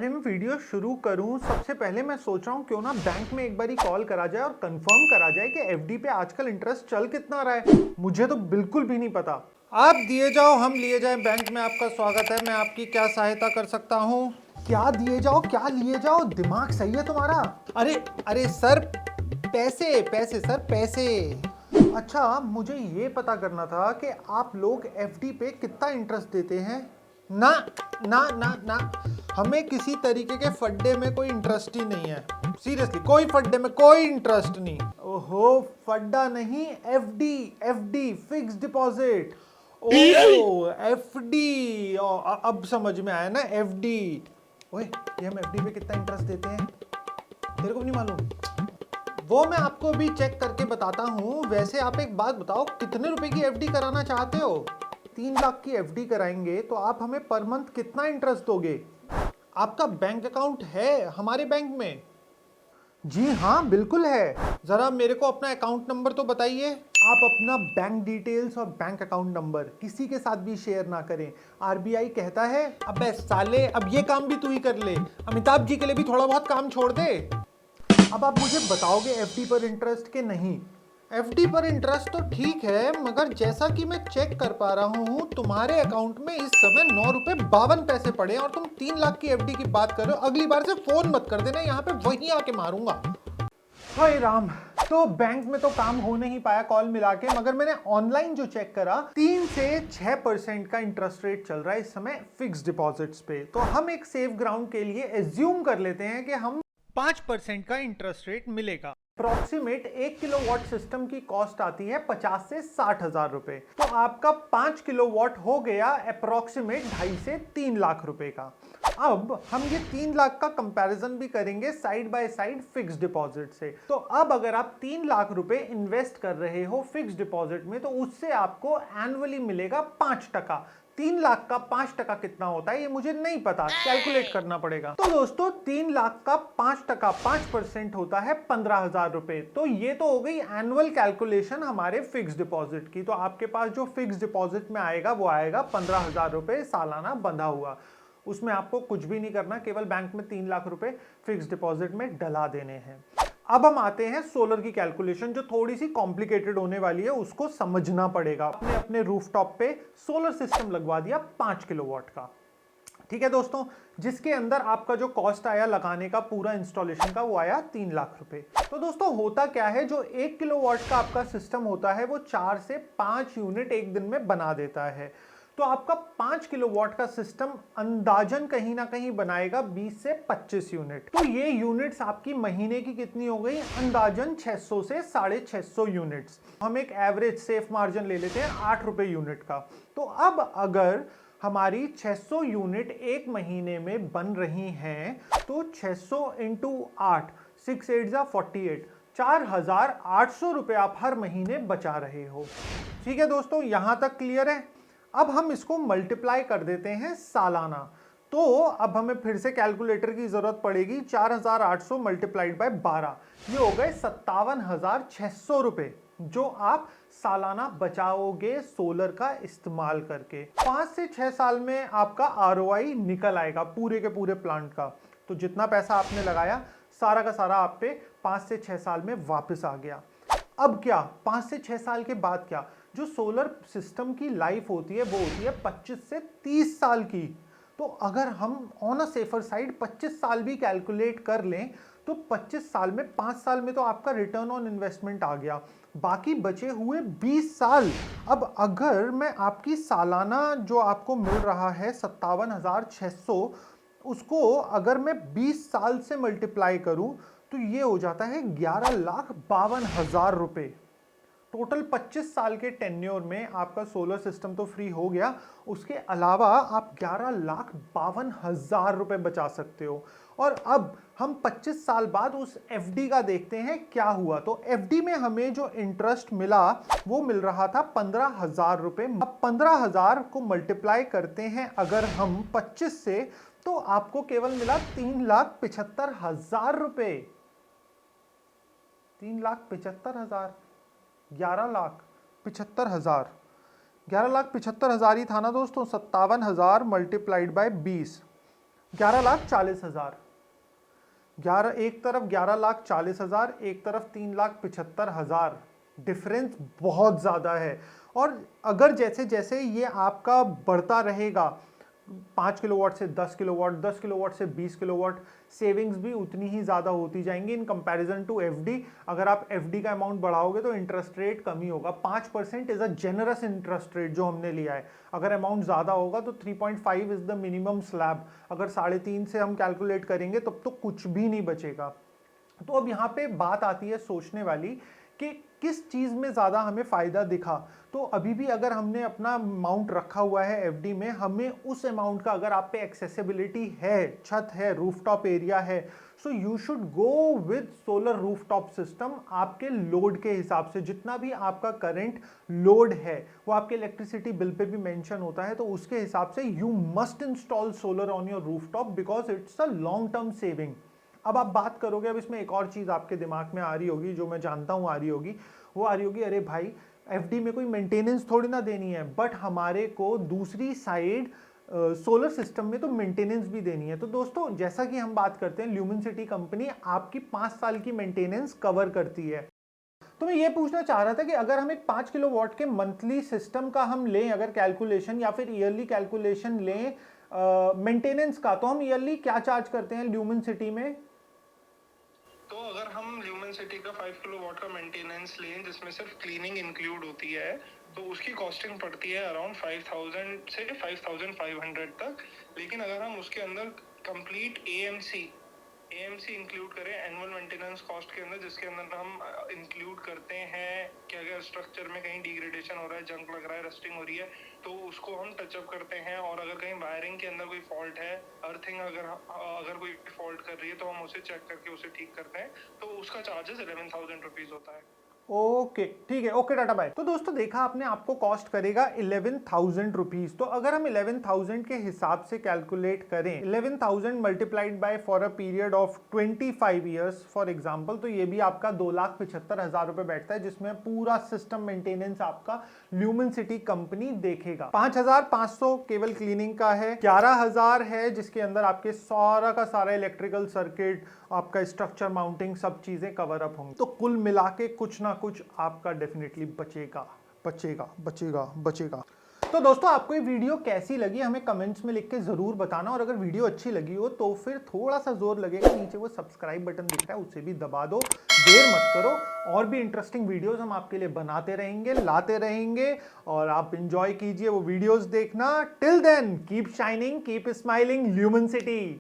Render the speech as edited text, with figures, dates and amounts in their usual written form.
पहले मैं वीडियो शुरू करूं, सबसे पहले मैं सोच रहा हूं क्यों ना बैंक में एक बारी कॉल करा जाए और कंफर्म करा जाए कि एफडी पे आजकल इंटरेस्ट चल कितना रहा है। मुझे तो बिल्कुल भी नहीं पता। आप दिए जाओ हम लिए जाए, बैंक में आपका स्वागत है। मैं आपकी क्या सहायता कर सकता हूं? क्या दिए जाओ क्या लिए जाओ, दिमाग सही है तुम्हारा? अरे अरे सर, पैसे पैसे सर, पैसे। अच्छा, मुझे ये पता करना था कि आप लोग एफडी पे कितना इंटरेस्ट देते हैं। ना ना ना ना, हमें किसी तरीके के फड्डे में कोई इंटरेस्ट ही नहीं है। सीरियसली कोई फड्डे में कोई इंटरेस्ट नहीं। ओहो, फड्डा नहीं, एफडी। FD fix deposit. ओ एफडी, अब समझ में आया ना, एफडी। ओए, ये हम एफडी पे कितना इंटरेस्ट देते हैं तेरे को नहीं मालूम? वो मैं आपको भी चेक करके बताता हूँ। वैसे आप एक बात बताओ, कितने रुपए की एफडी कराना चाहते हो? 3 लाख की एफडी कराएंगे तो आप हमें पर मंथ कितना इंटरेस्ट दोगे? आपका बैंक अकाउंट है हमारे बैंक में? जी हाँ, बिल्कुल है। जरा मेरे को अपना अकाउंट नंबर तो बताइए। आप अपना बैंक डिटेल्स और बैंक अकाउंट नंबर किसी के साथ भी शेयर ना करें। आरबीआई कहता है। अबे साले, अब ये काम भी तू ही कर ले। अमिताभ जी के लिए भी थोड़ा बहुत काम छोड़ दे। अब आप मुझे बताओगे एफडी पर इंटरेस्ट के नहीं? एफडी पर इंटरेस्ट तो ठीक है, मगर जैसा कि मैं चेक कर पा रहा हूँ तुम्हारे अकाउंट में इस समय 9 रुपए 52 पैसे पड़े हैं और तुम 3 लाख की एफडी की बात कर रहे हो। अगली बार से फोन मत कर देना, यहाँ पे वहीं आके मारूंगा। हाय राम। तो बैंक में तो काम हो नहीं पाया कॉल मिला के, मगर मैंने ऑनलाइन जो चेक करा 3 से 6% का इंटरेस्ट रेट चल रहा है इस समय फिक्स डिपॉजिट्स पे। तो हम एक सेफ ग्राउंड के लिए एज्यूम कर लेते हैं कि हम 5% का इंटरेस्ट रेट मिलेगा। अप्रोक्सीमेट 1 किलोवाट सिस्टम की कॉस्ट आती है 50 से 60 हजार रुपए। तो आपका 5 किलोवाट हो गया अप्रोक्सीमेट 2.5 से 3 लाख रुपए का। अब हम ये 3 लाख का कंपैरिजन भी करेंगे side by side fix deposit से। तो अब अगर आप 3 लाख रुपए इन्वेस्ट कर रहे हो फिक्स डिपॉजिट में, तो उससे आपको एनुअली मिलेगा 5%। 3 लाख का 5% कितना होता है ये मुझे नहीं पता, कैलकुलेट करना पड़ेगा। तो दोस्तों, 3 लाख का 5%, 5% होता है 15,000 रुपए। तो ये तो हो गई एनुअल कैलकुलेशन हमारे फिक्स डिपॉजिट की। तो आपके पास जो फिक्स डिपॉजिट में आएगा वो आएगा 15,000 रुपए सालाना बंधा हुआ। उसमें आपको कुछ भी नहीं करना, केवल बैंक में 3 लाख रुपए फिक्स डिपॉजिट में डला देने हैं। अब हम आते हैं सोलर की कैलकुलेशन, जो थोड़ी सी कॉम्प्लिकेटेड होने वाली है, उसको समझना पड़ेगा। आपने अपने रूफटॉप पे सोलर सिस्टम लगवा दिया 5 किलोवाट का, ठीक है दोस्तों, जिसके अंदर आपका जो कॉस्ट आया लगाने का पूरा इंस्टॉलेशन का वो आया 3 लाख रुपए। तो दोस्तों होता क्या है, जो 1 किलोवाट का आपका सिस्टम होता है वो 4 से 5 यूनिट एक दिन में बना देता है। तो आपका 5 किलोवाट का सिस्टम अंदाजन कहीं ना कहीं बनाएगा 20 से 25 यूनिट। तो ये यूनिट्स आपकी महीने की कितनी हो गई? अंदाजन 600 से 650 यूनिट्स। हम एक एवरेज सेफ मार्जिन ले लेते हैं 8 रुपए यूनिट का। तो अब अगर हमारी 600 यूनिट एक महीने में बन रही हैं, तो 600 इंटू 8, 6 8 48, 4,800 रुपए आप हर महीने बचा रहे हो। ठीक है दोस्तों, यहां तक क्लियर है? अब हम इसको मल्टीप्लाई कर देते हैं सालाना। तो अब हमें फिर से कैलकुलेटर की जरूरत पड़ेगी। 4,800 मल्टीप्लाइड बाय 12, ये हो गए 57,600 रुपए, जो आप सालाना बचाओगे सोलर का इस्तेमाल करके। 5 से 6 साल में आपका आरओआई निकल आएगा पूरे के पूरे प्लांट का। तो जितना पैसा आपने लगाया सारा का सारा आप पे 5 से 6 साल में वापस आ गया। अब क्या, 5 से 6 साल के बाद क्या? जो सोलर सिस्टम की लाइफ होती है वो होती है 25 से 30 साल की। तो अगर हम ऑन अ सेफर साइड 25 साल भी कैलकुलेट कर लें, तो 25 साल में 5 साल में तो आपका रिटर्न ऑन इन्वेस्टमेंट आ गया, बाकी बचे हुए 20 साल। अब अगर मैं आपकी सालाना जो आपको मिल रहा है 57,600, उसको अगर मैं 20 साल से मल्टीप्लाई करूं, तो ये हो जाता है 11,52,000 रुपए। टोटल 25 साल के टेन्योर में आपका सोलर सिस्टम तो फ्री हो गया, उसके अलावा आप 11,52,000 रुपए बचा सकते हो। और अब हम 25 साल बाद उस एफडी का देखते हैं क्या हुआ। तो एफडी में हमें जो इंटरेस्ट मिला वो मिल रहा था 15,000 रुपए। अब 15,000 को मल्टीप्लाई करते हैं अगर हम 25 से, तो आपको केवल मिला 3,75,000 रुपए। 3,75,000, 11,75,000, 11,75,000 ही था ना दोस्तों। 57,000 मल्टीप्लाइड बाय 20, 11,40,000। 11 एक तरफ 11,40,000, एक तरफ 3,75,000। डिफरेंस बहुत ज़्यादा है। और अगर जैसे जैसे ये आपका बढ़ता रहेगा, 5 किलोवाट से 10 किलोवाट, 10 किलोवाट से 20 किलोवाट, सेविंग्स भी उतनी ही ज़्यादा होती जाएंगी इन कंपैरिजन टू एफडी। अगर आप एफडी का अमाउंट बढ़ाओगे तो इंटरेस्ट रेट कम ही होगा। 5% is a generous interest rate जो हमने लिया है। अगर अमाउंट ज़्यादा होगा तो 3.5 इज़ द मिनिमम स्लैब। अगर 3.5 से हम कैलकुलेट करेंगे तब तो कुछ भी नहीं बचेगा। तो अब यहाँ पे बात आती है सोचने वाली कि किस चीज़ में ज़्यादा हमें फ़ायदा दिखा। तो अभी भी अगर हमने अपना अमाउंट रखा हुआ है एफडी में, हमें उस अमाउंट का, अगर आप पे एक्सेसिबिलिटी है, छत है, रूफटॉप एरिया है, so you should go with solar rooftop system. आपके लोड के हिसाब से, जितना भी आपका करंट लोड है वो आपके इलेक्ट्रिसिटी बिल पे भी मेंशन होता है, तो उसके हिसाब से you must install solar on your rooftop because it's a long term saving. अब आप बात करोगे, अब इसमें एक और चीज़ आपके दिमाग में आ रही होगी, जो मैं जानता हूँ आ रही होगी, वो आ रही होगी, अरे भाई एफडी में कोई मेंटेनेंस थोड़ी ना देनी है, बट हमारे को दूसरी साइड सोलर सिस्टम में तो मेंटेनेंस भी देनी है। तो दोस्तों, जैसा कि हम बात करते हैं, ल्यूमेन सिटी कंपनी आपकी 5 साल की मेंटेनेंस कवर करती है। तो मैं ये पूछना चाह रहा था कि अगर हम एक 5 किलोवाट के मंथली सिस्टम का हम लें, अगर कैलकुलेशन या फिर ईयरली कैलकुलेशन लें मेंटेनेंस का, तो हम ईयरली क्या चार्ज करते हैं ल्यूमेन सिटी में? तो अगर हम ल्यूमेन सिटी का 5 किलोवाट का मेंटेनेंस लें जिसमें सिर्फ क्लीनिंग इंक्लूड होती है, तो उसकी कॉस्टिंग पड़ती है अराउंड 5,000 से 5,500 तक। लेकिन अगर हम उसके अंदर कंप्लीट एएमसी इंक्लूड करें एनुअल मेंटेनेंस कॉस्ट के अंदर, जिसके अंदर हम इंक्लूड करते हैं कि अगर स्ट्रक्चर में कहीं डिग्रेडेशन हो रहा है, जंग लग रहा है, रस्टिंग हो रही है, तो उसको हम टचअप करते हैं। और अगर कहीं वायरिंग के अंदर कोई फॉल्ट है, अर्थिंग अगर कोई फॉल्ट कर रही है, तो हम उसे चेक करके उसे ठीक करते हैं। तो उसका चार्जेस 11,000 रुपीज होता है। ओके, ठीक है, ओके टाटा बाय। तो दोस्तों, देखा आपने, आपको कॉस्ट करेगा 11,000 रुपीज। तो अगर हम 11,000 के हिसाब से कैलकुलेट करें, 11,000 multiplied by for a period of 25 years for example, तो ये भी आपका 2,75,000 रुपए बैठता है, जिसमें पूरा सिस्टम मेंटेनेंस आपका ल्यूमेन सिटी कंपनी देखेगा। 5,500 केवल क्लीनिंग का है, 11,000 है जिसके अंदर आपके सारा का सारा इलेक्ट्रिकल सर्किट, आपका स्ट्रक्चर माउंटिंग, सब चीजें कवर अप होंगी। तो कुल मिला के कुछ ना कुछ आपका डेफिनेटली बचेगा बचेगा बचेगा बचेगा। तो दोस्तों, आपको ये वीडियो कैसी लगी हमें कमेंट्स में लिख के जरूर बताना। और अगर वीडियो अच्छी लगी हो तो फिर थोड़ा सा जोर लगेगा, नीचे वो सब्सक्राइब बटन दिख रहा है उसे भी दबा दो, देर मत करो। और भी इंटरेस्टिंग वीडियोस हम आपके लिए बनाते रहेंगे, लाते रहेंगे, और आप इंजॉय कीजिए वो वीडियोस देखना। Till then, keep shining, keep smiling, lumen city.